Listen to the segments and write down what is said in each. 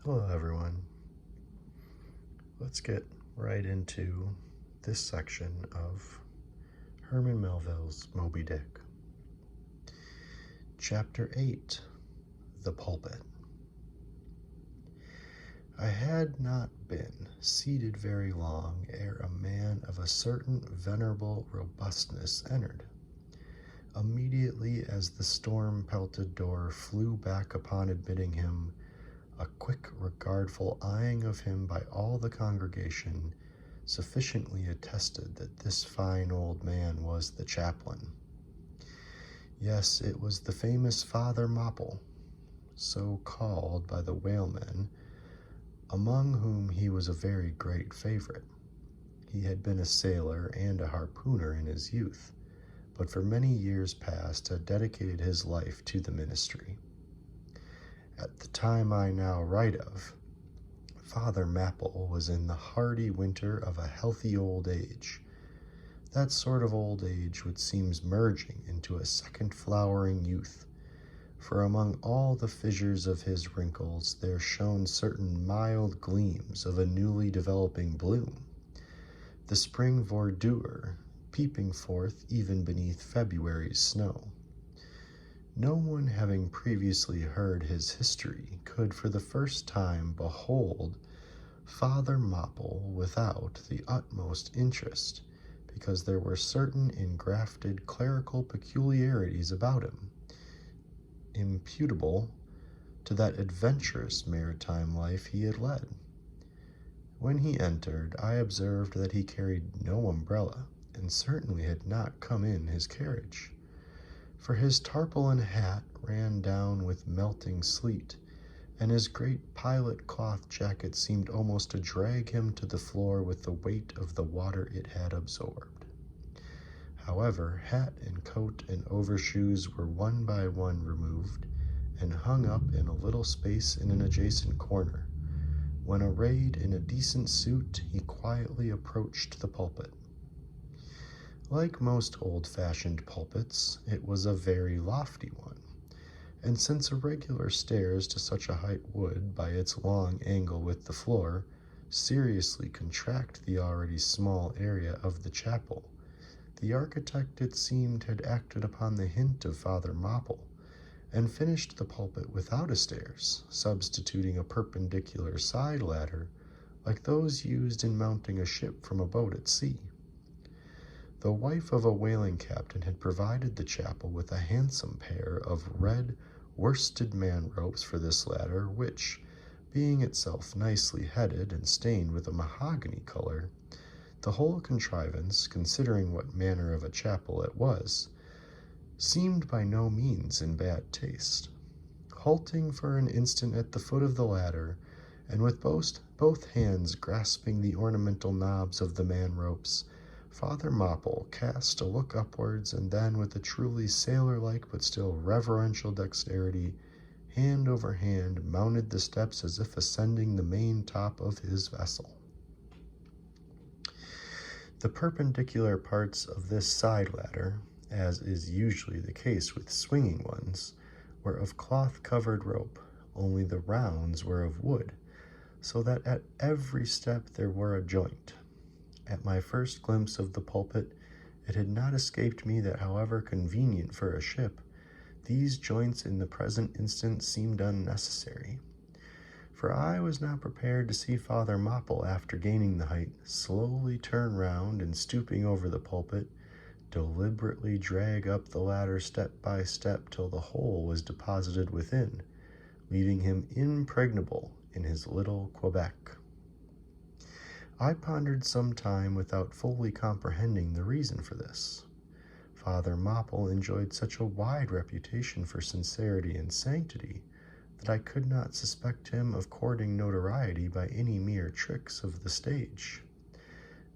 Hello everyone. Let's get right into this section of Herman Melville's Moby Dick. Chapter 8, The Pulpit. I had not been seated very long ere a man of a certain venerable robustness entered. Immediately as the storm-pelted door flew back upon admitting him, a quick, regardful eyeing of him by all the congregation sufficiently attested that this fine old man was the chaplain. Yes, it was the famous Father Mopple, so called by the whalemen, among whom he was a very great favorite. He had been a sailor and a harpooner in his youth, but for many years past had dedicated his life to the ministry. At the time I now write of, Father Mapple was in the hardy winter of a healthy old age, that sort of old age which seems merging into a second flowering youth, for among all the fissures of his wrinkles there shone certain mild gleams of a newly developing bloom, the spring verdure peeping forth even beneath February's snow. No one having previously heard his history could for the first time behold Father Mopple without the utmost interest, because there were certain engrafted clerical peculiarities about him, imputable to that adventurous maritime life he had led. When he entered, I observed that he carried no umbrella, and certainly had not come in his carriage, for his tarpaulin hat ran down with melting sleet, and his great pilot cloth jacket seemed almost to drag him to the floor with the weight of the water it had absorbed. However, hat and coat and overshoes were one by one removed and hung up in a little space in an adjacent corner, when arrayed in a decent suit he quietly approached the pulpit. Like most old-fashioned pulpits, it was a very lofty one, and since irregular stairs to such a height would, by its long angle with the floor, seriously contract the already small area of the chapel, the architect, it seemed, had acted upon the hint of Father Mopple, and finished the pulpit without a stairs, substituting a perpendicular side ladder like those used in mounting a ship from a boat at sea. The wife of a whaling captain had provided the chapel with a handsome pair of red worsted man-ropes for this ladder, which, being itself nicely headed and stained with a mahogany color, the whole contrivance, considering what manner of a chapel it was, seemed by no means in bad taste. Halting for an instant at the foot of the ladder, and with both hands grasping the ornamental knobs of the man-ropes, Father Mopple cast a look upwards, and then, with a truly sailor-like but still reverential dexterity, hand over hand mounted the steps as if ascending the main top of his vessel. The perpendicular parts of this side ladder, as is usually the case with swinging ones, were of cloth-covered rope, only the rounds were of wood, so that at every step there were a joint. At my first glimpse of the pulpit, it had not escaped me that, however convenient for a ship, these joints in the present instant seemed unnecessary. For I was not prepared to see Father Mopple, after gaining the height, slowly turn round and, stooping over the pulpit, deliberately drag up the ladder step by step till the whole was deposited within, leaving him impregnable in his little Quebec. I pondered some time without fully comprehending the reason for this. Father Mopple enjoyed such a wide reputation for sincerity and sanctity that I could not suspect him of courting notoriety by any mere tricks of the stage.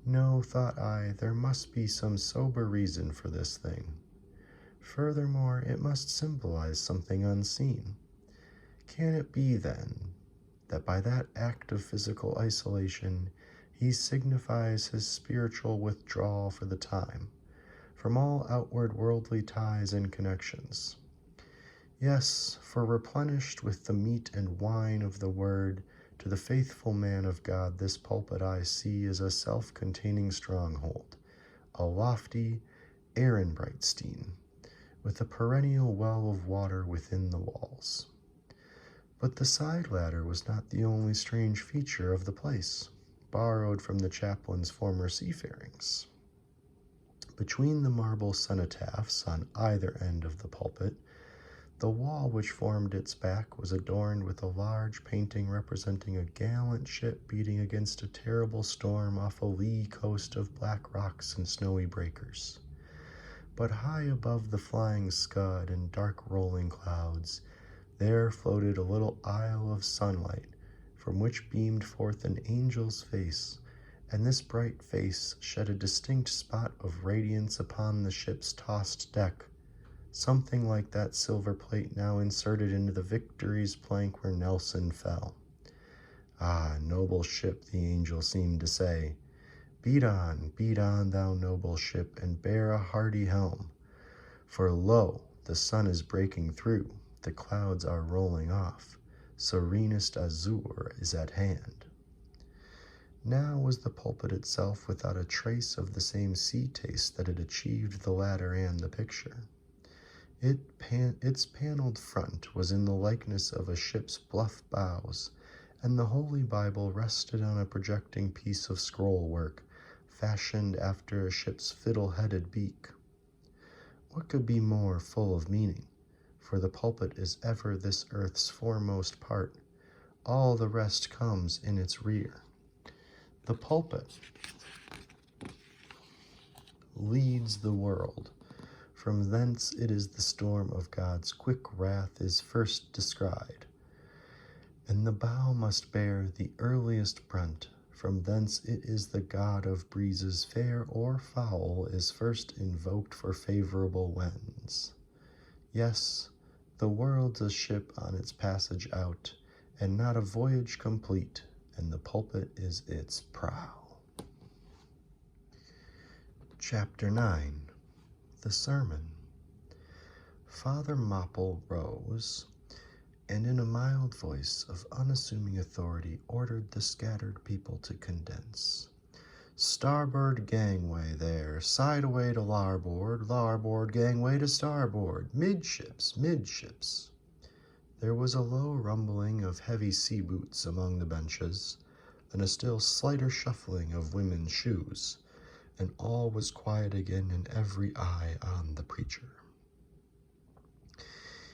No, thought I, there must be some sober reason for this thing. Furthermore, it must symbolize something unseen. Can it be, then, that by that act of physical isolation he signifies his spiritual withdrawal for the time from all outward worldly ties and connections? Yes, for replenished with the meat and wine of the word, To the faithful man of God, this pulpit I see is a self-containing stronghold, a lofty Ehrenbreitstein, with a perennial well of water within the walls. But the side ladder was not the only strange feature of the place, borrowed from the chaplain's former seafarings. Between the marble cenotaphs on either end of the pulpit, the wall which formed its back was adorned with a large painting representing a gallant ship beating against a terrible storm off a lee coast of black rocks and snowy breakers. But high above the flying scud and dark rolling clouds, there floated a little isle of sunlight, from which beamed forth an angel's face, and this bright face shed a distinct spot of radiance upon the ship's tossed deck, something like that silver plate now inserted into the Victory's plank where Nelson fell. Ah, noble ship, the angel seemed to say, beat on, thou noble ship, and bear a hardy helm. For lo, the sun is breaking through, the clouds are rolling off, serenest azure is at hand. Now was the pulpit itself without a trace of the same sea taste that had achieved the ladder and the picture. Its paneled front was in the likeness of a ship's bluff bows, and the Holy Bible rested on a projecting piece of scroll work, fashioned after a ship's fiddle-headed beak. What could be more full of meaning? For the pulpit is ever this earth's foremost part. All the rest comes in its rear. The pulpit leads the world. From thence it is the storm of God's quick wrath is first descried, and the bow must bear the earliest brunt. From thence it is the God of breezes, fair or foul, is first invoked for favorable winds. Yes, the world's a ship on its passage out, and not a voyage complete, and the pulpit is its prow. Chapter 9. The Sermon. Father Mopple rose, and in a mild voice of unassuming authority ordered the scattered people to condense. Starboard gangway there, side away to larboard, larboard gangway to starboard, midships, midships. There was a low rumbling of heavy sea boots among the benches, and a still slighter shuffling of women's shoes, and all was quiet again and every eye on the preacher.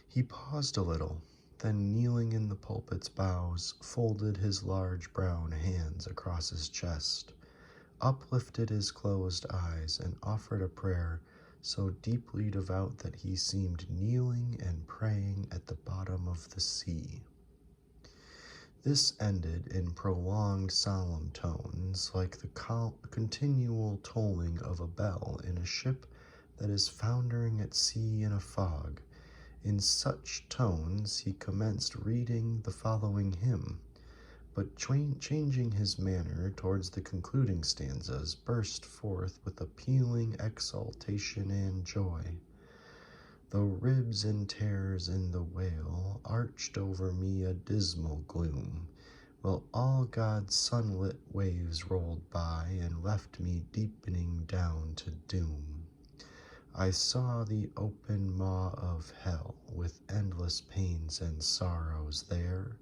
He paused a little, then kneeling in the pulpit's bows, folded his large brown hands across his chest, uplifted his closed eyes, and offered a prayer so deeply devout that he seemed kneeling and praying at the bottom of the sea. This ended in prolonged solemn tones, like the continual tolling of a bell in a ship that is foundering at sea in a fog. In such tones he commenced reading the following hymn, but changing his manner towards the concluding stanzas, burst forth with appealing exultation and joy. Though ribs and tears in the whale arched over me a dismal gloom, while all God's sunlit waves rolled by and left me deepening down to doom, I saw the open maw of hell with endless pains and sorrows there,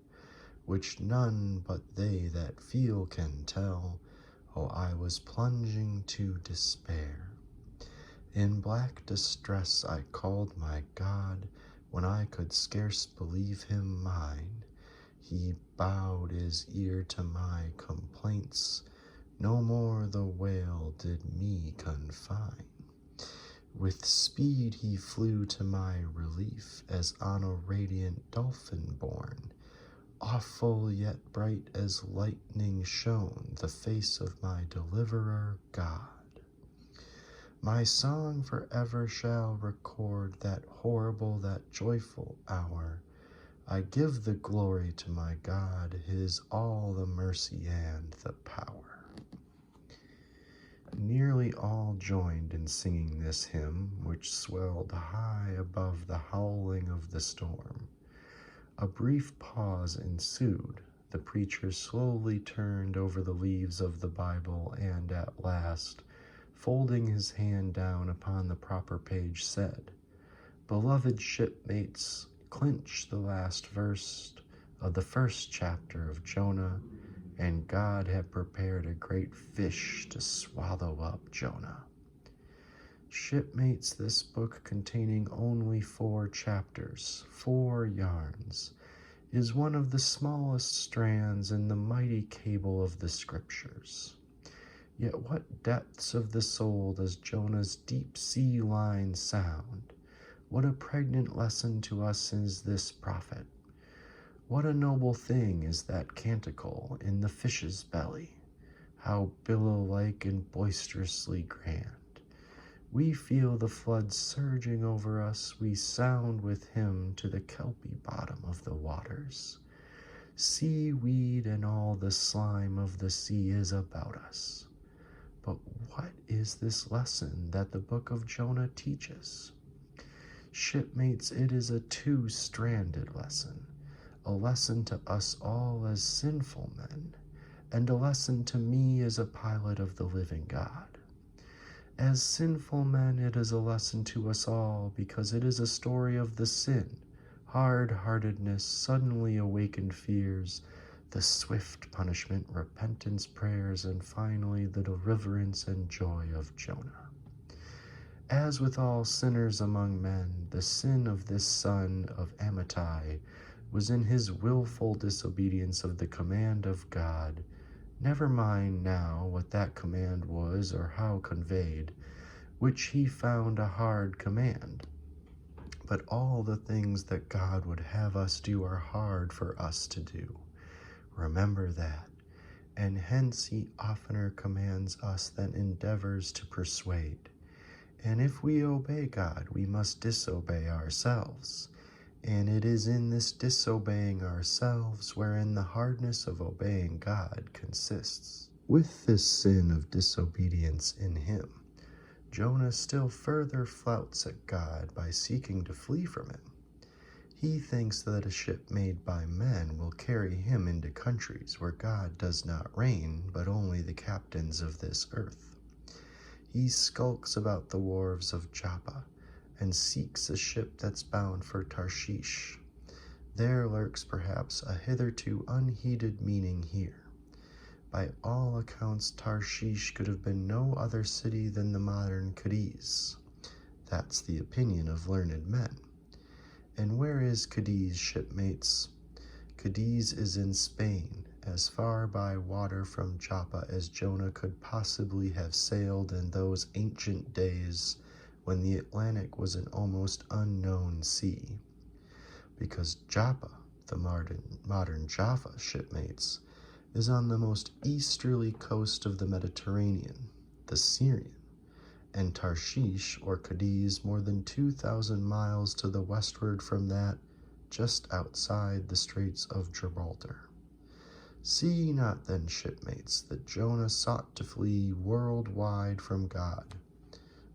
which none but they that feel can tell. Oh, I was plunging to despair. In black distress I called my God, when I could scarce believe him mine. He bowed his ear to my complaints, no more the whale did me confine. With speed he flew to my relief, as on a radiant dolphin borne. Awful yet bright as lightning shone the face of my deliverer God. My song forever shall record that horrible, that joyful hour. I give the glory to my God, his all the mercy and the power. Nearly all joined in singing this hymn, which swelled high above the howling of the storm. A brief pause ensued, The preacher slowly turned over the leaves of the Bible and at last, folding his hand down upon the proper page, said, "Beloved shipmates, clinch the last verse of the first chapter of Jonah, and God had prepared a great fish to swallow up Jonah." Shipmates, this book, containing only 4 chapters, 4 yarns, is one of the smallest strands in the mighty cable of the Scriptures. Yet what depths of the soul does Jonah's deep sea line sound? What a pregnant lesson to us is this prophet. What a noble thing is that canticle in the fish's belly. How billow-like and boisterously grand. We feel the flood surging over us, we sound with him to the kelpy bottom of the waters. Seaweed and all the slime of the sea is about us. But what is this lesson that the book of Jonah teaches? Shipmates, it is a 2-stranded lesson, a lesson to us all as sinful men, and a lesson to me as a pilot of the living God. As sinful men, it is a lesson to us all because it is a story of the sin, hard-heartedness, suddenly awakened fears, the swift punishment, repentance prayers, and finally the deliverance and joy of Jonah. As with all sinners among men, the sin of this son of Amittai was in his willful disobedience of the command of God. Never mind now what that command was or how conveyed, which he found a hard command. But all the things that God would have us do are hard for us to do. Remember that. And hence he oftener commands us than endeavors to persuade. And if we obey God, we must disobey ourselves. And it is in this disobeying ourselves wherein the hardness of obeying God consists. With this sin of disobedience in him, Jonah still further flouts at God by seeking to flee from him. He thinks that a ship made by men will carry him into countries where God does not reign, but only the captains of this earth. He skulks about the wharves of Joppa and seeks a ship that's bound for Tarshish. There lurks perhaps a hitherto unheeded meaning here. By all accounts, Tarshish could have been no other city than the modern Cadiz. That's the opinion of learned men. And where is Cadiz, shipmates? Cadiz is in Spain, as far by water from Joppa as Jonah could possibly have sailed in those ancient days when the Atlantic was an almost unknown sea. Because Joppa, the modern Jaffa, shipmates, is on the most easterly coast of the Mediterranean, the Syrian, and Tarshish or Cadiz more than 2,000 miles to the westward from that, just outside the Straits of Gibraltar. See ye not then, shipmates, that Jonah sought to flee worldwide from God?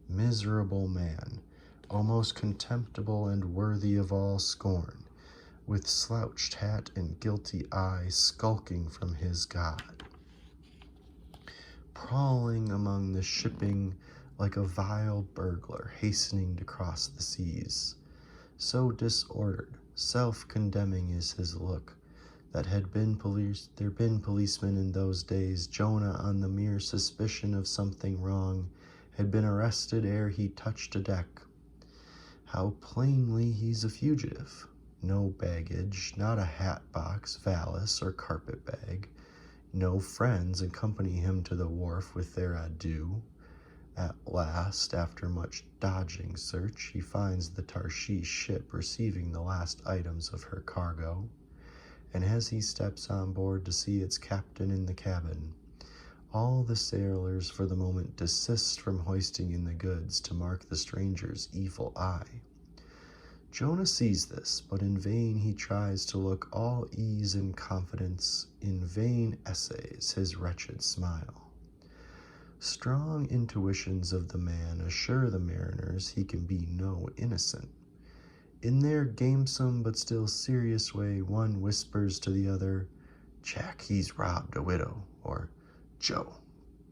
Miserable man, almost contemptible and worthy of all scorn, with slouched hat and guilty eye, skulking from his God, prowling among the shipping like a vile burglar hastening to cross the seas. So disordered, self-condemning is his look, that had there been policemen in those days, Jonah, on the mere suspicion of something wrong, had been arrested ere he touched a deck. How plainly he's a fugitive. No baggage, not a hat box, valise, or carpet bag. No friends accompany him to the wharf with their adieu. At last, after much dodging search, he finds the Tarshish ship receiving the last items of her cargo, and as he steps on board to see its captain in the cabin, all the sailors for the moment desist from hoisting in the goods to mark the stranger's evil eye. Jonah sees this, but in vain he tries to look all ease and confidence, in vain essays his wretched smile. Strong intuitions of the man assure the mariners he can be no innocent. In their gamesome but still serious way, one whispers to the other, Jack, he's robbed a widow, or Joe,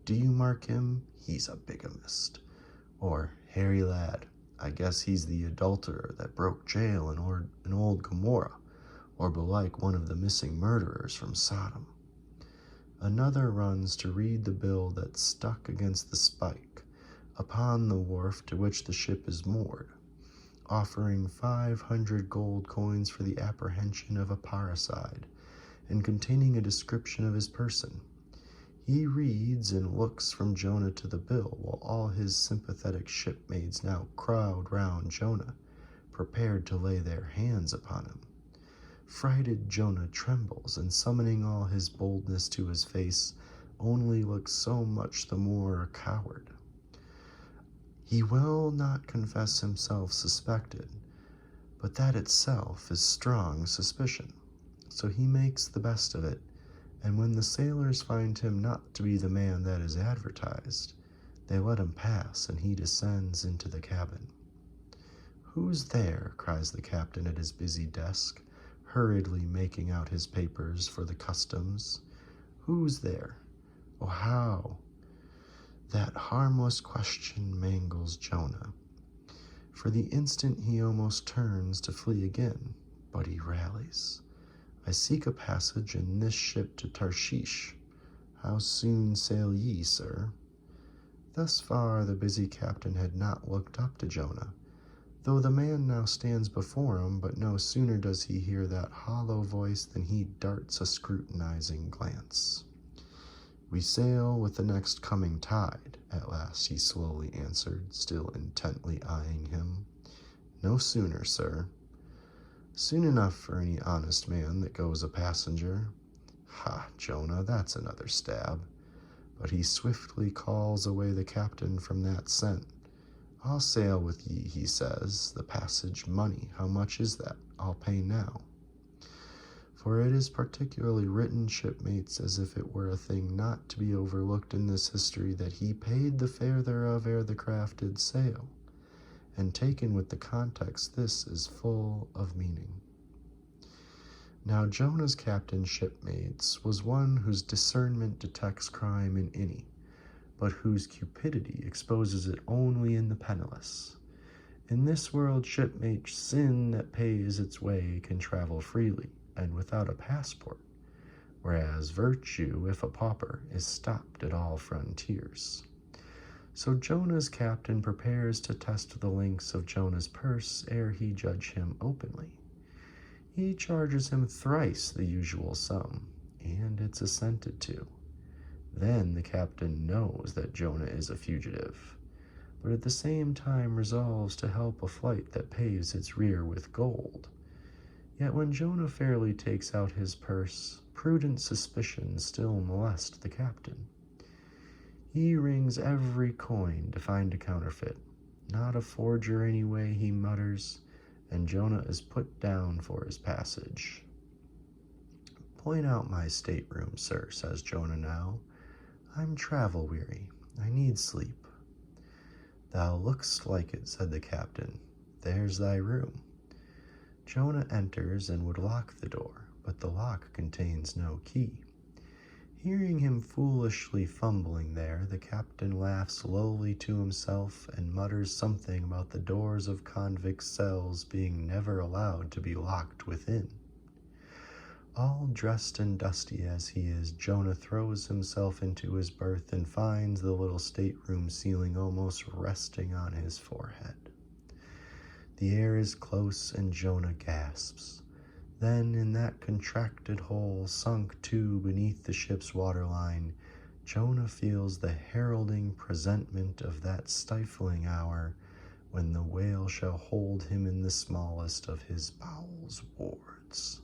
do you mark him? He's a bigamist. Or Harry lad, I guess he's the adulterer that broke jail in old Gomorrah, or belike one of the missing murderers from Sodom. Another runs to read the bill that's stuck against the spike upon the wharf to which the ship is moored, offering 500 gold coins for the apprehension of a parricide, and containing a description of his person. He reads and looks from Jonah to the bill, while all his sympathetic shipmates now crowd round Jonah, prepared to lay their hands upon him. Frighted Jonah trembles, and summoning all his boldness to his face, only looks so much the more a coward. He will not confess himself suspected, but that itself is strong suspicion. So he makes the best of it, and when the sailors find him not to be the man that is advertised, they let him pass, and he descends into the cabin. "Who's there?" cries the captain at his busy desk, hurriedly making out his papers for the customs. "Who's there? Oh, how?" That harmless question mangles Jonah. For the instant he almost turns to flee again, but he rallies. "I seek a passage in this ship to Tarshish. How soon sail ye, sir?" Thus far the busy captain had not looked up to Jonah, though the man now stands before him, but no sooner does he hear that hollow voice than he darts a scrutinizing glance. "We sail with the next coming tide," at last he slowly answered, still intently eyeing him. "No sooner, sir." "Soon enough for any honest man that goes a passenger." "Ha, Jonah, that's another stab." But he swiftly calls away the captain from that scent. "I'll sail with ye," he says. "The passage money, how much is that? I'll pay now." For it is particularly written, shipmates, as if it were a thing not to be overlooked in this history, that he paid the fare thereof ere the craft did sail. And taken with the context, this is full of meaning. Now Jonah's captain's shipmates was one whose discernment detects crime in any, but whose cupidity exposes it only in the penniless. In this world, shipmate, sin that pays its way can travel freely and without a passport, whereas virtue, if a pauper, is stopped at all frontiers. So Jonah's captain prepares to test the links of Jonah's purse ere he judge him openly. He charges him thrice the usual sum, and it's assented to. Then the captain knows that Jonah is a fugitive, but at the same time resolves to help a flight that paves its rear with gold. Yet when Jonah fairly takes out his purse, prudent suspicions still molest the captain. He rings every coin to find a counterfeit. "Not a forger anyway," he mutters, and Jonah is put down for his passage. "Point out my stateroom, sir," says Jonah now. "I'm travel-weary. I need sleep." "Thou look'st like it," said the captain. "There's thy room." Jonah enters and would lock the door, but the lock contains no key. Hearing him foolishly fumbling there, the captain laughs lowly to himself and mutters something about the doors of convict cells being never allowed to be locked within. All dressed and dusty as he is, Jonah throws himself into his berth and finds the little stateroom ceiling almost resting on his forehead. The air is close and Jonah gasps. Then in that contracted hole, sunk too beneath the ship's waterline, Jonah feels the heralding presentment of that stifling hour when the whale shall hold him in the smallest of his bowels wards.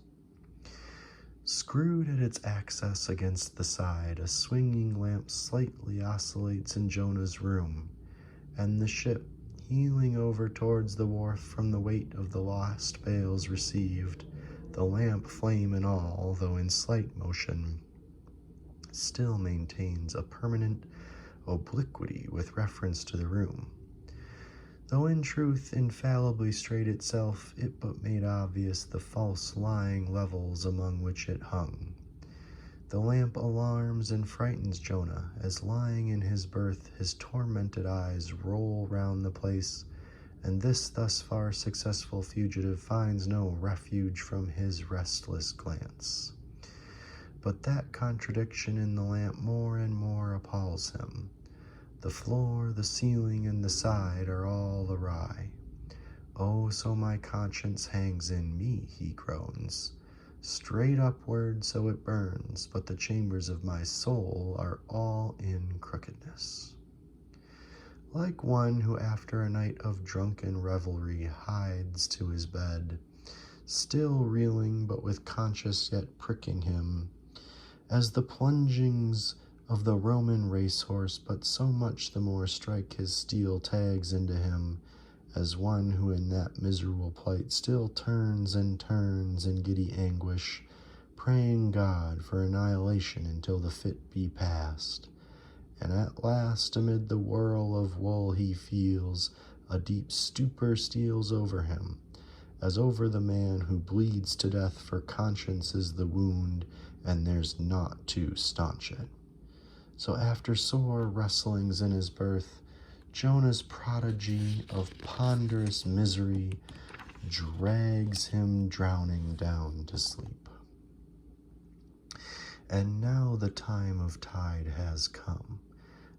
Screwed at its axis against the side, a swinging lamp slightly oscillates in Jonah's room, and the ship, heeling over towards the wharf from the weight of the lost bales received, the lamp flame and all, though in slight motion, still maintains a permanent obliquity with reference to the room. Though in truth infallibly straight itself, it but made obvious the false lying levels among which it hung. The lamp alarms and frightens Jonah, as lying in his berth his tormented eyes roll round the place, and this thus far successful fugitive finds no refuge from his restless glance. But that contradiction in the lamp more and more appalls him. The floor, the ceiling, and the side are all awry. "Oh, so my conscience hangs in me," he groans. "Straight upward, so it burns, but the chambers of my soul are all in crookedness." Like one who after a night of drunken revelry hides to his bed, still reeling but with conscience yet pricking him, as the plungings of the Roman racehorse but so much the more strike his steel tags into him, as one who in that miserable plight still turns and turns in giddy anguish, praying God for annihilation until the fit be past. And at last, amid the whirl of woe he feels, a deep stupor steals over him, as over the man who bleeds to death, for conscience is the wound, and there's naught to staunch it. So after sore wrestlings in his berth, Jonah's prodigy of ponderous misery drags him drowning down to sleep. And now the time of tide has come.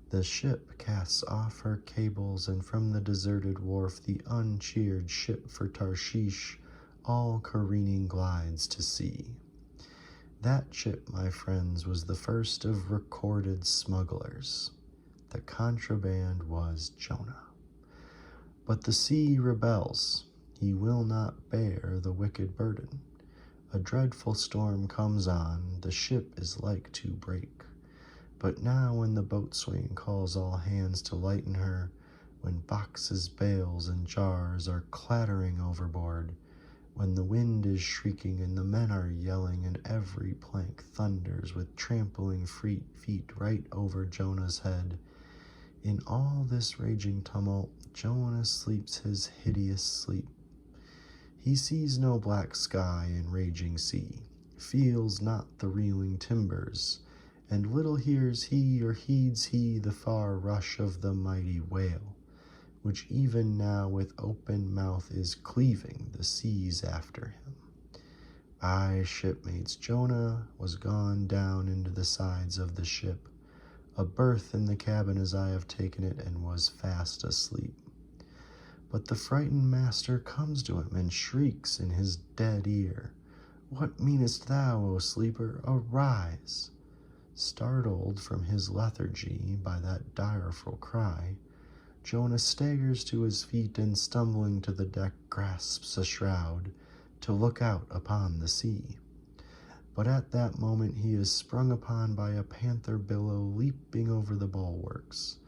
The ship casts off her cables, and from the deserted wharf the uncheered ship for Tarshish all careening glides to sea. That ship, my friends, was the first of recorded smugglers. The contraband was Jonah. But the sea rebels. He will not bear the wicked burden. A dreadful storm comes on. The ship is like to break. But now when the boatswain calls all hands to lighten her, when boxes, bales, and jars are clattering overboard, when the wind is shrieking and the men are yelling and every plank thunders with trampling feet right over Jonah's head, in all this raging tumult, Jonah sleeps his hideous sleep. He sees no black sky and raging sea, feels not the reeling timbers, and little hears he or heeds he the far rush of the mighty whale, which even now with open mouth is cleaving the seas after him. Aye, shipmates, Jonah was gone down into the sides of the ship, a berth in the cabin as I have taken it, and was fast asleep. But the frightened master comes to him and shrieks in his dead ear, "What meanest thou, O sleeper? Arise!" Startled from his lethargy by that direful cry, Jonah staggers to his feet and stumbling to the deck grasps a shroud to look out upon the sea. But at that moment he is sprung upon by a panther billow leaping over the bulwarks.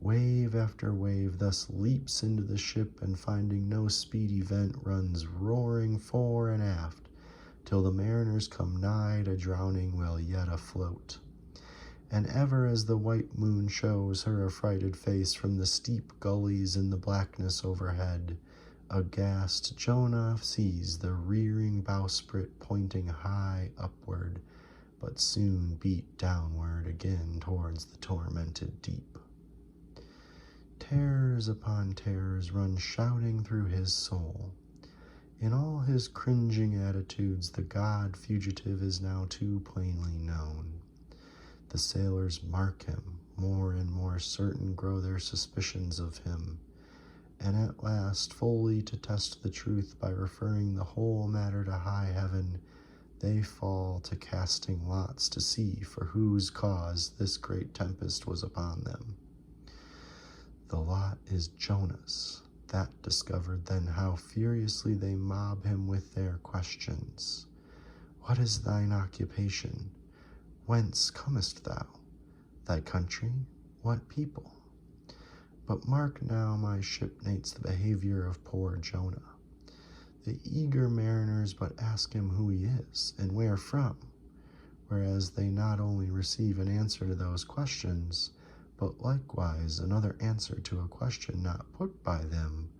Wave after wave thus leaps into the ship, and finding no speedy vent runs roaring fore and aft, till the mariners come nigh to drowning while yet afloat. And ever as the white moon shows her affrighted face from the steep gullies in the blackness overhead, aghast Jonah sees the rearing bowsprit pointing high upward, but soon beat downward again towards the tormented deep. Terrors upon terrors run shouting through his soul. In all his cringing attitudes, the god fugitive is now too plainly known. The sailors mark him, more and more certain grow their suspicions of him, and at last, fully to test the truth by referring the whole matter to high heaven, they fall to casting lots to see for whose cause this great tempest was upon them. The lot is Jonah's. That discovered, then how furiously they mob him with their questions. "What is thine occupation? Whence comest thou? Thy country? What people?" But mark now, my shipmates, the behavior of poor Jonah. The eager mariners but ask him who he is, and where from, whereas they not only receive an answer to those questions, but likewise another answer to a question not put by them,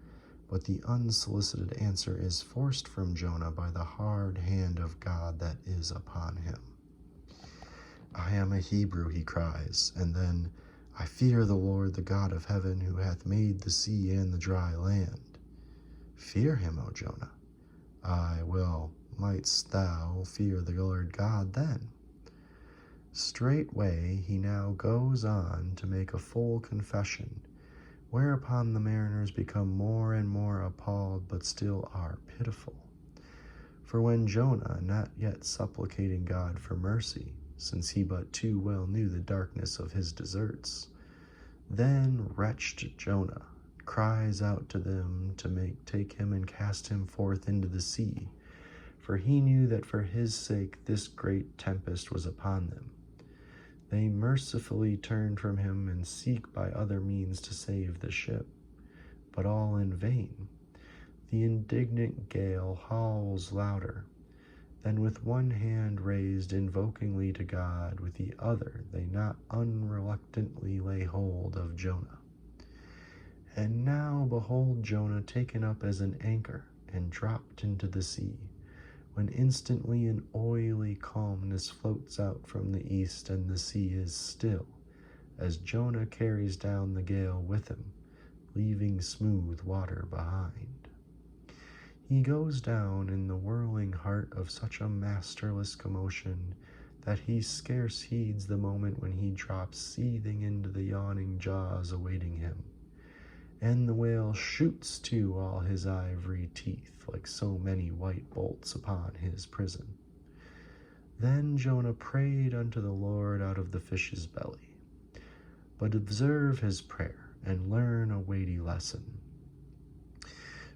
but the unsolicited answer is forced from Jonah by the hard hand of God that is upon him. I am a Hebrew, he cries, and then, I fear the Lord, the God of heaven, who hath made the sea and the dry land. Fear him, O Jonah. Aye, well, mightst thou fear the Lord God then. Straightway he now goes on to make a full confession, whereupon the mariners become more and more appalled, but still are pitiful. For when Jonah, not yet supplicating God for mercy, since he but too well knew the darkness of his deserts, then wretched Jonah cries out to them to take him and cast him forth into the sea, for he knew that for his sake this great tempest was upon them. They mercifully turn from him and seek by other means to save the ship, but all in vain. The indignant gale howls louder. Then with one hand raised invokingly to God, with the other they not unreluctantly lay hold of Jonah. And now behold Jonah taken up as an anchor and dropped into the sea, when instantly an oily calmness floats out from the east, and the sea is still, as Jonah carries down the gale with him, leaving smooth water behind. He goes down in the whirling heart of such a masterless commotion that he scarce heeds the moment when he drops seething into the yawning jaws awaiting him, and the whale shoots to all his ivory teeth like so many white bolts upon his prison. Then Jonah prayed unto the Lord out of the fish's belly. But observe his prayer, and learn a weighty lesson.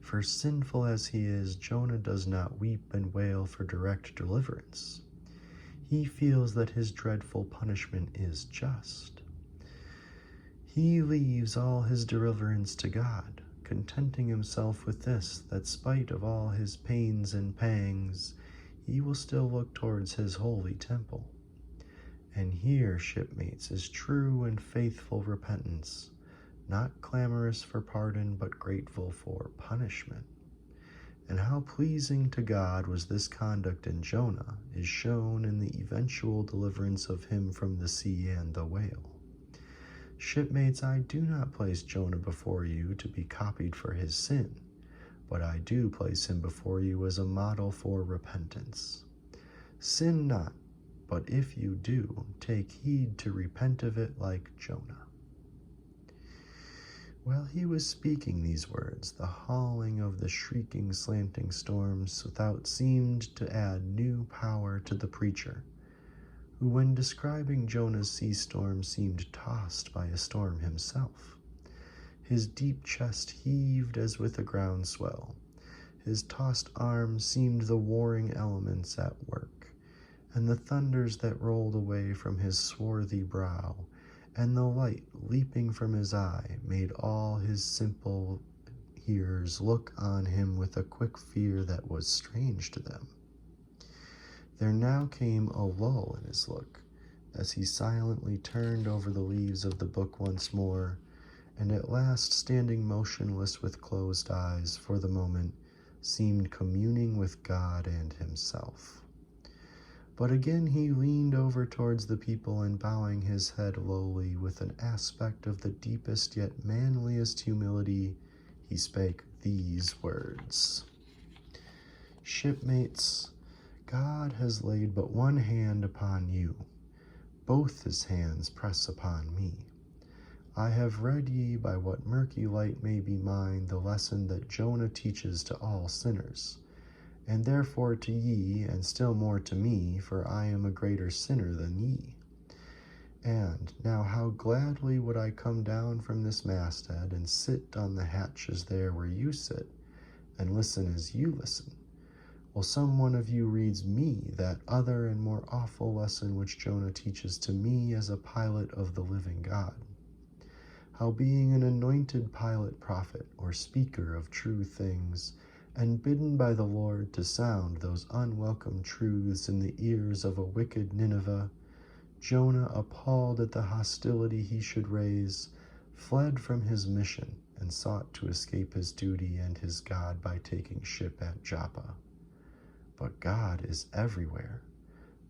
For sinful as he is, Jonah does not weep and wail for direct deliverance. He feels that his dreadful punishment is just. He leaves all his deliverance to God, contenting himself with this, that spite of all his pains and pangs, he will still look towards his holy temple. And here, shipmates, is true and faithful repentance, not clamorous for pardon, but grateful for punishment. And how pleasing to God was this conduct in Jonah is shown in the eventual deliverance of him from the sea and the whale. Shipmates, I do not place Jonah before you to be copied for his sin, but I do place him before you as a model for repentance. Sin not, but if you do, take heed to repent of it like Jonah. While he was speaking these words, the howling of the shrieking, slanting storms without seemed to add new power to the preacher, who, when describing Jonah's sea storm, seemed tossed by a storm himself. His deep chest heaved as with a groundswell. His tossed arms seemed the warring elements at work, and the thunders that rolled away from his swarthy brow, and the light leaping from his eye, made all his simple hearers look on him with a quick fear that was strange to them. There now came a lull in his look, as he silently turned over the leaves of the book once more, and at last, standing motionless with closed eyes for the moment, seemed communing with God and himself. But again he leaned over towards the people, and bowing his head lowly with an aspect of the deepest yet manliest humility, he spake these words: Shipmates, God has laid but one hand upon you. Both his hands press upon me. I have read ye by what murky light may be mine the lesson that Jonah teaches to all sinners, and therefore to ye, and still more to me, for I am a greater sinner than ye. And now how gladly would I come down from this masthead, and sit on the hatches there where you sit, and listen as you listen, while some one of you reads me that other and more awful lesson which Jonah teaches to me as a pilot of the living God. How being an anointed pilot prophet, or speaker of true things, and bidden by the Lord to sound those unwelcome truths in the ears of a wicked Nineveh, Jonah, appalled at the hostility he should raise, fled from his mission and sought to escape his duty and his God by taking ship at Joppa. But God is everywhere,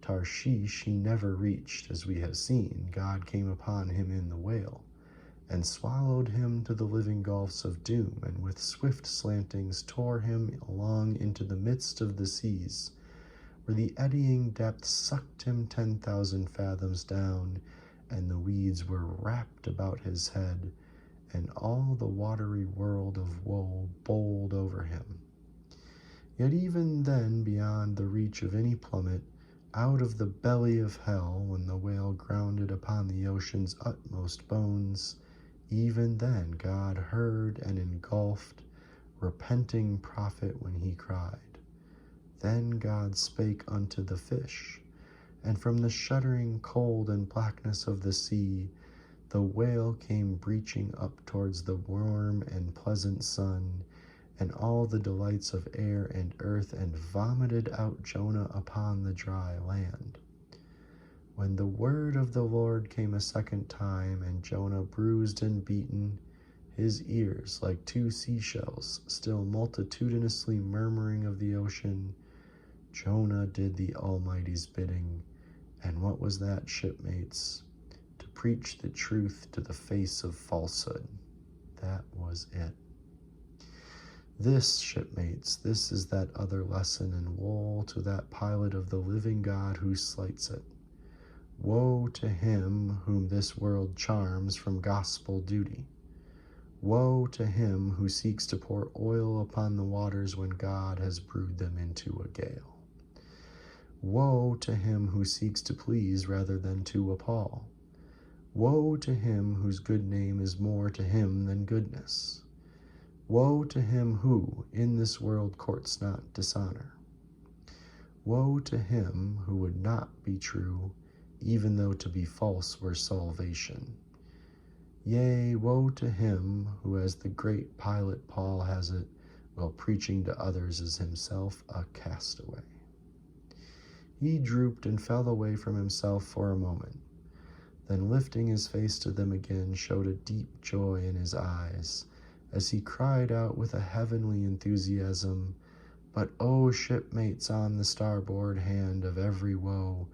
Tarshish he never reached, as we have seen. God came upon him in the whale, and swallowed him to the living gulfs of doom, and with swift slantings tore him along into the midst of the seas, where the eddying depths sucked him 10,000 fathoms down, and the weeds were wrapped about his head, and all the watery world of woe bowled over him. Yet even then, beyond the reach of any plummet, out of the belly of hell, when the whale grounded upon the ocean's utmost bones, even then God heard and engulfed repenting prophet when he cried. Then God spake unto the fish, and from the shuddering cold and blackness of the sea, the whale came breaching up towards the warm and pleasant sun, and all the delights of air and earth, and vomited out Jonah upon the dry land. When the word of the Lord came a second time, and Jonah bruised and beaten, his ears like two seashells, still multitudinously murmuring of the ocean, Jonah did the Almighty's bidding. And what was that, shipmates? To preach the truth to the face of falsehood. That was it. This, shipmates, this is that other lesson, and woe to that pilot of the living God who slights it. Woe to him whom this world charms from gospel duty. Woe to him who seeks to pour oil upon the waters when God has brewed them into a gale. Woe to him who seeks to please rather than to appall. Woe to him whose good name is more to him than goodness. Woe to him who in this world courts not dishonor. Woe to him who would not be true, even though to be false were salvation. Yea, woe to him who, as the great pilot Paul has it, while preaching to others, is himself a castaway. He drooped and fell away from himself for a moment, then lifting his face to them again, showed a deep joy in his eyes, as he cried out with a heavenly enthusiasm, But O shipmates on the starboard hand of every woe,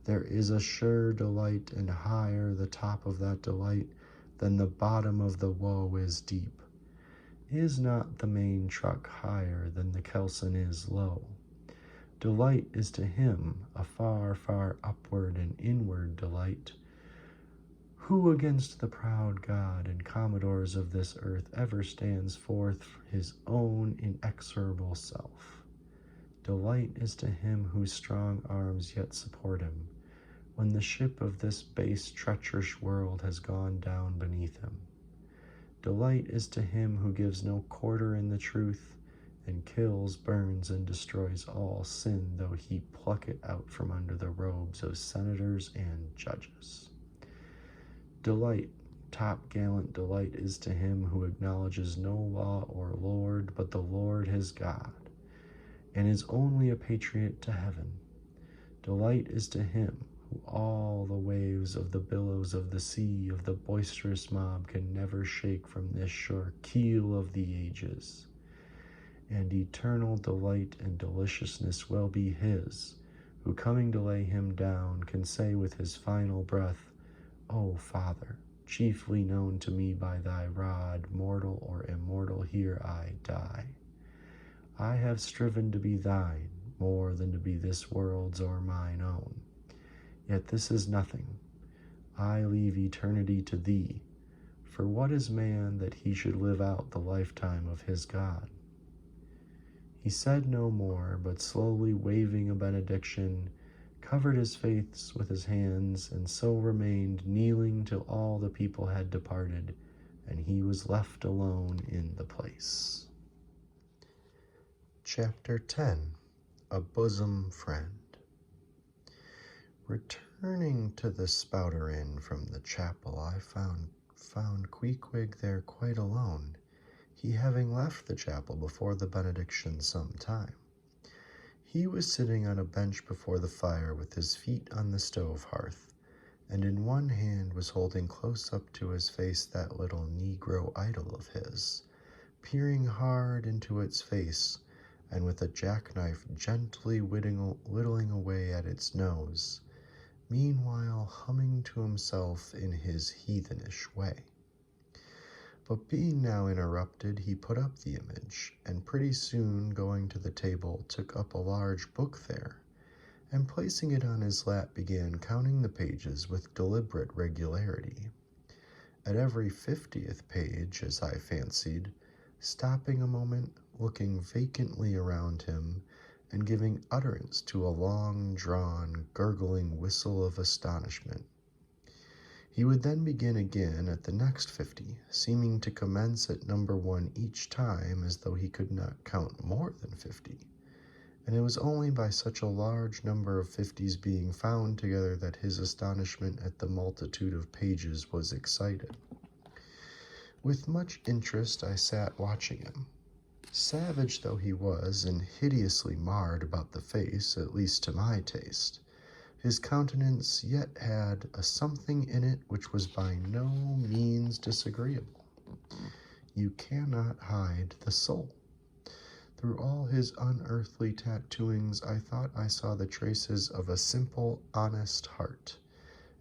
there is a sure delight, and higher the top of that delight than the bottom of the woe is deep. Is not the main truck higher than the kelson is low? Delight is to him a far, far upward and inward delight. Who against the proud God and commodores of this earth ever stands forth his own inexorable self? Delight is to him whose strong arms yet support him, when the ship of this base treacherous world has gone down beneath him. Delight is to him who gives no quarter in the truth, and kills, burns, and destroys all sin, though he pluck it out from under the robes of senators and judges. Delight, top-gallant delight, is to him who acknowledges no law or lord but the Lord his God, and is only a patriot to heaven. Delight is to him who all the waves of the billows of the sea of the boisterous mob can never shake from this sure keel of the ages. And eternal delight and deliciousness will be his, who coming to lay him down can say with his final breath, O Father, chiefly known to me by thy rod, mortal or immortal, here I die. I have striven to be thine, more than to be this world's or mine own. Yet this is nothing. I leave eternity to thee, for what is man that he should live out the lifetime of his God? He said no more, but slowly waving a benediction, covered his face with his hands, and so remained kneeling till all the people had departed, and he was left alone in the place. Chapter 10. A Bosom Friend. Returning to the Spouter-Inn from the chapel, I found Queequeg there quite alone, he having left the chapel before the benediction some time. He was sitting on a bench before the fire with his feet on the stove hearth, and in one hand was holding close up to his face that little Negro idol of his, peering hard into its face and with a jackknife gently whittling away at its nose, meanwhile humming to himself in his heathenish way. But being now interrupted, he put up the image, and pretty soon, going to the table, took up a large book there, and placing it on his lap, began counting the pages with deliberate regularity. At every 50th page, as I fancied, stopping a moment, looking vacantly around him, and giving utterance to a long-drawn, gurgling whistle of astonishment. He would then begin again at the next 50, seeming to commence at number 1 each time as though he could not count more than 50, and it was only by such a large number of 50s being found together that his astonishment at the multitude of pages was excited. With much interest I sat watching him. Savage though he was, and hideously marred about the face, at least to my taste, his countenance yet had a something in it which was by no means disagreeable. You cannot hide the soul. Through all his unearthly tattooings, I thought I saw the traces of a simple, honest heart,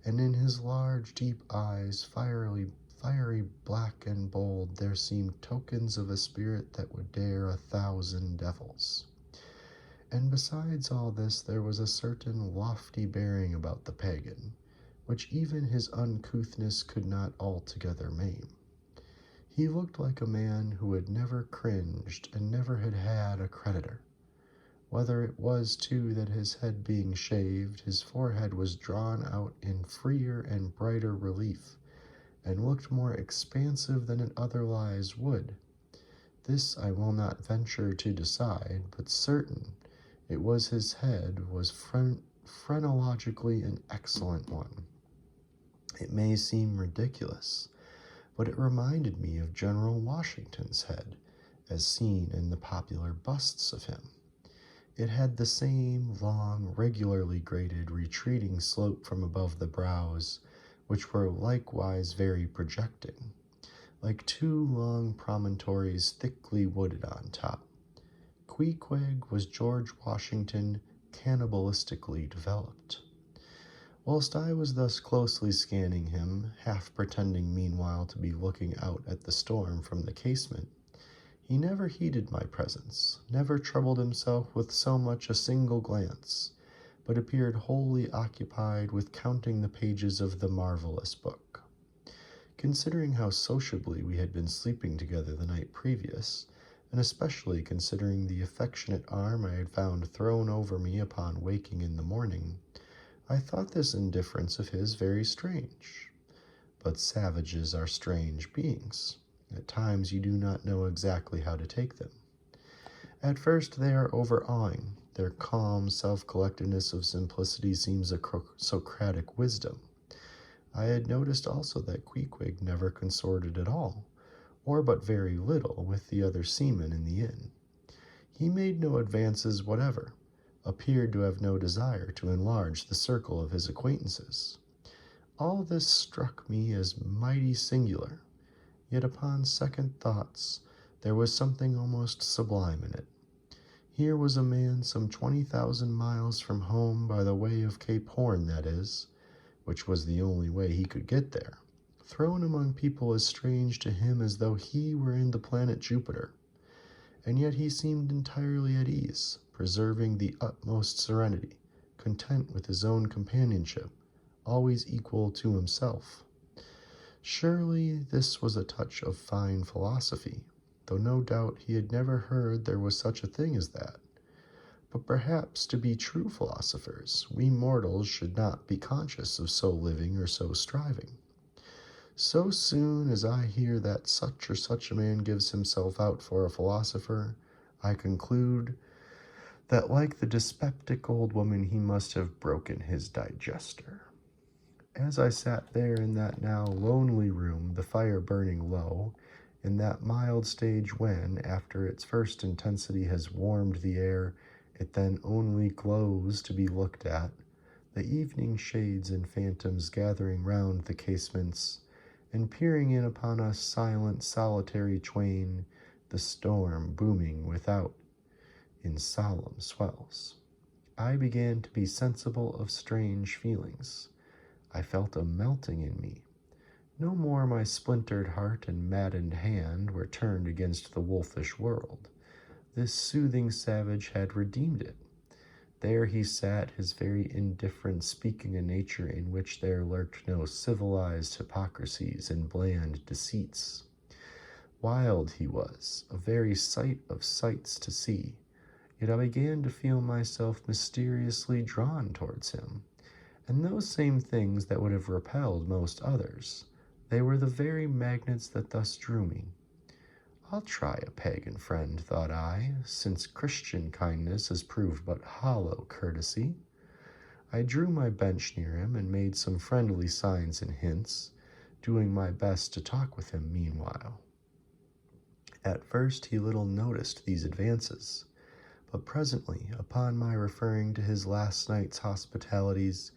and in his large, deep eyes, fiery black and bold, there seemed tokens of a spirit that would dare 1,000 devils. And besides all this, there was a certain lofty bearing about the pagan, which even his uncouthness could not altogether maim. He looked like a man who had never cringed and never had had a creditor. Whether it was, too, that his head being shaved, his forehead was drawn out in freer and brighter relief, and looked more expansive than it otherwise would. This I will not venture to decide, but certain it was his head was phrenologically an excellent one. It may seem ridiculous, but it reminded me of General Washington's head, as seen in the popular busts of him. It had the same long, regularly graded, retreating slope from above the brows, which were likewise very projecting, like 2 long promontories thickly wooded on top. Queequeg was George Washington cannibalistically developed. Whilst I was thus closely scanning him, half pretending meanwhile to be looking out at the storm from the casement, he never heeded my presence, never troubled himself with so much a single glance, but appeared wholly occupied with counting the pages of the marvelous book. Considering how sociably we had been sleeping together the night previous, and especially considering the affectionate arm I had found thrown over me upon waking in the morning, I thought this indifference of his very strange. But savages are strange beings. At times you do not know exactly how to take them. At first they are overawing. Their calm self-collectedness of simplicity seems a Socratic wisdom. I had noticed also that Queequeg never consorted at all, or but very little, with the other seamen in the inn. He made no advances whatever, appeared to have no desire to enlarge the circle of his acquaintances. All this struck me as mighty singular, yet upon second thoughts there was something almost sublime in it. Here was a man some 20,000 miles from home, by the way of Cape Horn, that is, which was the only way he could get there, thrown among people as strange to him as though he were in the planet Jupiter, and yet he seemed entirely at ease, preserving the utmost serenity, content with his own companionship, always equal to himself. Surely this was a touch of fine philosophy, though no doubt he had never heard there was such a thing as that. But perhaps to be true philosophers, we mortals should not be conscious of so living or so striving. So soon as I hear that such or such a man gives himself out for a philosopher, I conclude that like the dyspeptic old woman he must have broken his digester. As I sat there in that now lonely room, the fire burning low, in that mild stage when, after its first intensity has warmed the air, it then only glows to be looked at, the evening shades and phantoms gathering round the casements, and peering in upon us silent, solitary twain, the storm booming without. in solemn swells. I began to be sensible of strange feelings. I felt a melting in me. No more my splintered heart and maddened hand were turned against the wolfish world. This soothing savage had redeemed it. There he sat, his very indifference speaking a nature in which there lurked no civilized hypocrisies and bland deceits. Wild he was, a very sight of sights to see, yet I began to feel myself mysteriously drawn towards him, and those same things that would have repelled most others, they were the very magnets that thus drew me. I'll try a pagan friend, thought I, since Christian kindness has proved but hollow courtesy. I drew my bench near him and made some friendly signs and hints, doing my best to talk with him meanwhile. At first he little noticed these advances, but presently, upon my referring to his last night's hospitalities,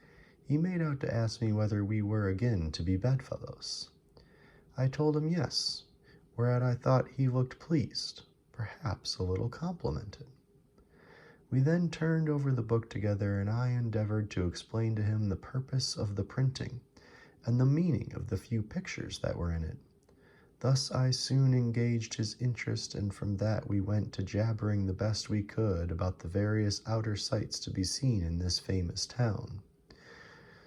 he made out to ask me whether we were again to be bedfellows. I told him yes, whereat I thought he looked pleased, perhaps a little complimented. We then turned over the book together, and I endeavored to explain to him the purpose of the printing, and the meaning of the few pictures that were in it. Thus I soon engaged his interest, and from that we went to jabbering the best we could about the various outer sights to be seen in this famous town.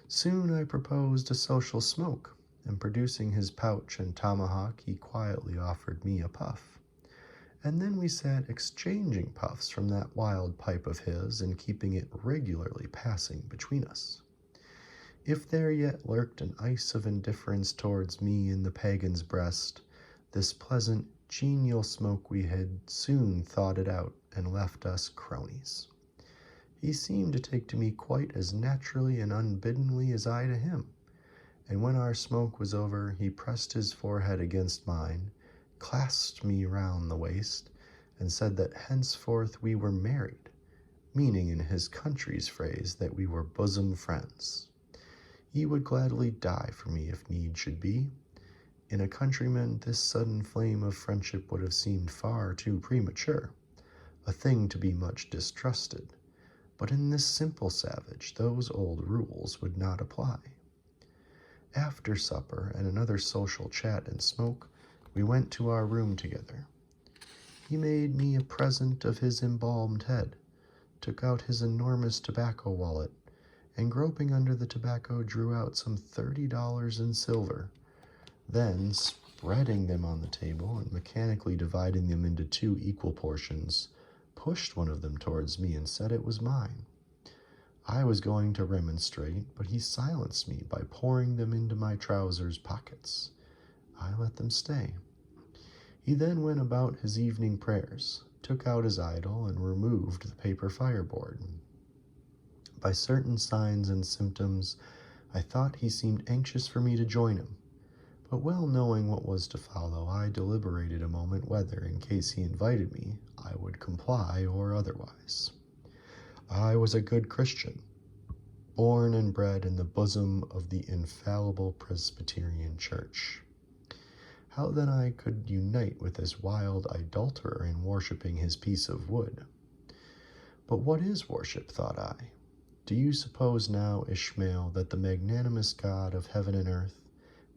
Soon I proposed a social smoke, and producing his pouch and tomahawk, he quietly offered me a puff. And then we sat exchanging puffs from that wild pipe of his, and keeping it regularly passing between us. If there yet lurked an ice of indifference towards me in the pagan's breast, this pleasant, genial smoke we had soon thawed it out and left us cronies. He seemed to take to me quite as naturally and unbiddenly as I to him, and when our smoke was over, he pressed his forehead against mine, clasped me round the waist, and said that henceforth we were married, meaning in his country's phrase that we were bosom friends. He would gladly die for me if need should be. In a countryman, this sudden flame of friendship would have seemed far too premature, a thing to be much distrusted, but in this simple savage those old rules would not apply. After supper and another social chat and smoke, we went to our room together. He made me a present of his embalmed head, took out his enormous tobacco wallet, and groping under the tobacco drew out some $30 in silver. Then, spreading them on the table and mechanically dividing them into 2 equal portions, pushed one of them towards me and said it was mine. I was going to remonstrate, but he silenced me by pouring them into my trousers pockets. I let them stay. He then went about his evening prayers, took out his idol, and removed the paper fireboard. By certain signs and symptoms, I thought he seemed anxious for me to join him, but well knowing what was to follow, I deliberated a moment whether, in case he invited me, I would comply or otherwise. I was a good Christian, born and bred in the bosom of the infallible Presbyterian Church. How then I could unite with this wild idolater in worshipping his piece of wood? But what is worship, thought I? Do you suppose now, Ishmael, that the magnanimous God of heaven and earth,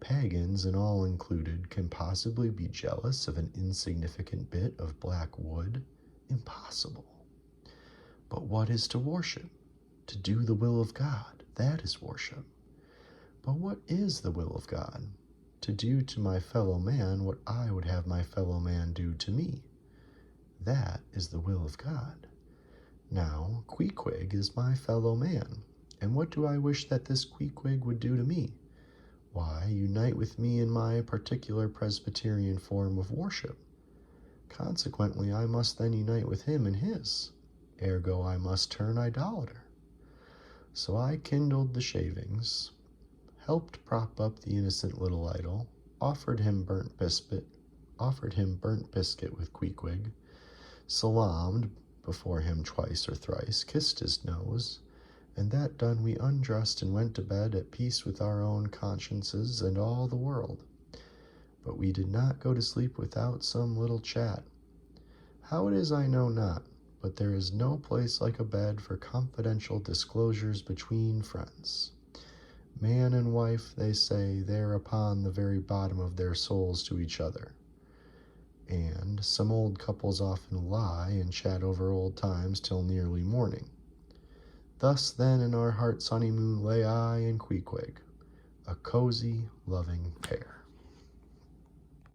pagans and all included, can possibly be jealous of an insignificant bit of black wood? Impossible. But what is to worship? To do the will of God, that is worship. But what is the will of God? To do to my fellow man what I would have my fellow man do to me. That is the will of God. Now, Queequeg is my fellow man, and what do I wish that this Queequeg would do to me? Why, unite with me in my particular Presbyterian form of worship. Consequently, I must then unite with him in his. Ergo, I must turn idolater. So I kindled the shavings, helped prop up the innocent little idol, offered him burnt biscuit with Queequeg, salaamed before him twice or thrice, kissed his nose, and that done, we undressed and went to bed at peace with our own consciences and all the world. But we did not go to sleep without some little chat. How it is I know not, but there is no place like a bed for confidential disclosures between friends. Man and wife, they say, they're upon the very bottom of their souls to each other. And some old couples often lie and chat over old times till nearly morning. Thus then in our heart's honeymoon lay I and Queequeg, a cozy, loving pair.